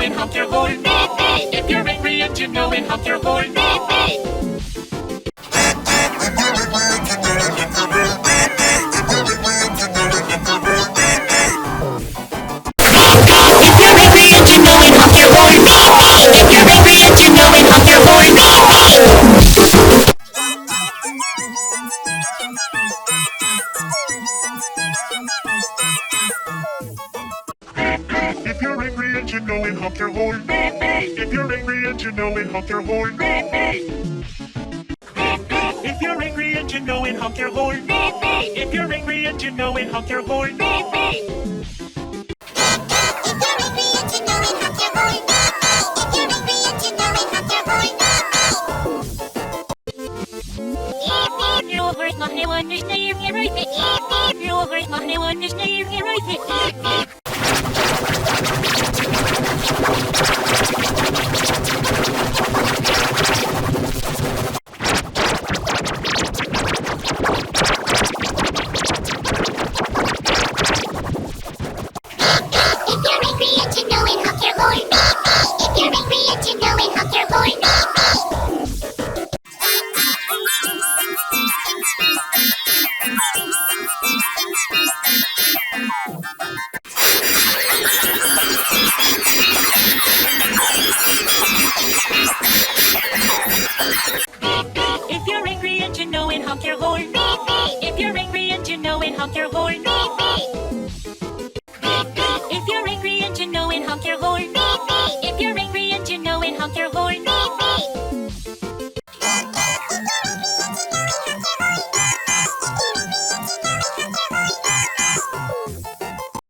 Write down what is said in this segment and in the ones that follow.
it, honk your horn. If you're angry and you know it, honk your horn. If you're angry and you know it, honk your horn. If you're angry and you know it, honk your horn. If you're angry and you know it, honk your horn. If you're angry and you know it, honk your horn. You hurt my one is name here right there. You hurt my one is name here right there. If you're angry and you know it, honk your horn. If you're angry and you know it, honk your horn. If you're angry and you know it, honk your horn. If you're angry and you know it, honk your horn. If you're angry and you know it, honk your horn. If you're angry and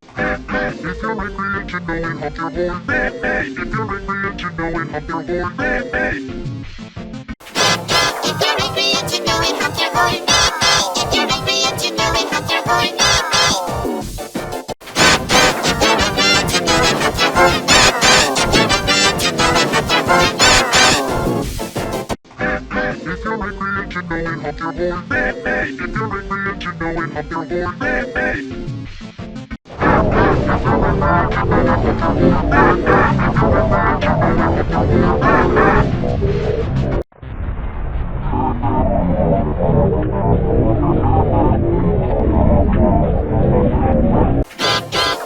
you know it, honk your horn. If you're angry and you know it, honk your horn. If you're angry and you know it, honk your horn. If you're angry and you know it, honk your horn.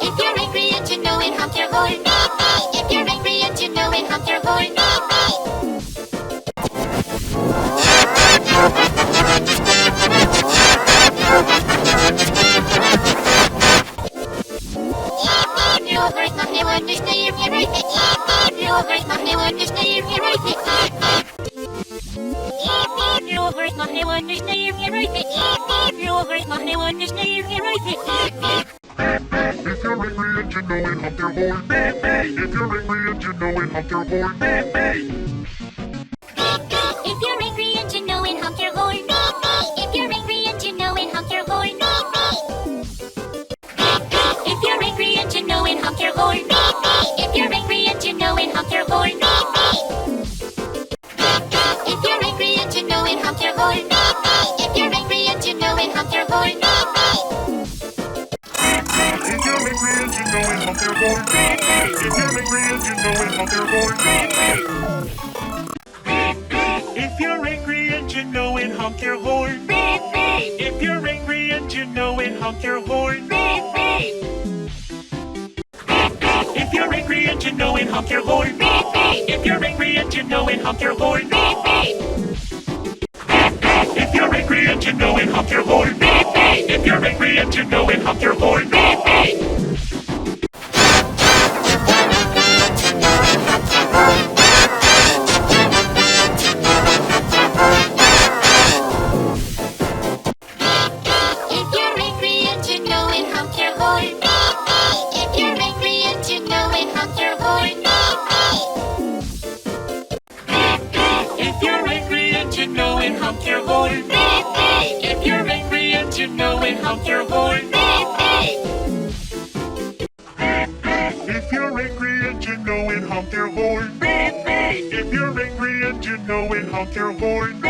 If you're angry and you know it, honk your horn. If you're angry and you know it, honk your horn. If you're angry and you know it, honk your horn. You hurt my one is name here right there. You hurt my one is name here right there. You hurt my one is name here right there. You hurt my one is name here right there. If you're angry and you know it, honk your horn. If you're angry and you know it, honk your horn. If you're angry and you know it, honk your horn. If you're angry and you know it, honk your horn. If you're angry and you know it, honk your horn. If you're angry and you know it, honk your horn. If you're angry and you know it, honk your horn. If you're angry and you know it, honk your horn. If you're angry and you know it, honk your horn. If you're angry and you know it, honk your horn. If you're angry and you know it, honk your horn. If you're angry and you know it, honk your horn. If you're angry and you know it, honk your horn. If you're angry and you know it, honk your horn. If you're angry and you know it, honk your horn. If you're angry and you know it, honk your horn. If you're angry and you know it, honk your horn. If you're angry and you know it, honk your horn. If you're angry and you know it, honk your horn. If you're angry and you know it, honk your horn. If you're angry and you know it, honk your horn. If you're angry and you know it, honk your horn.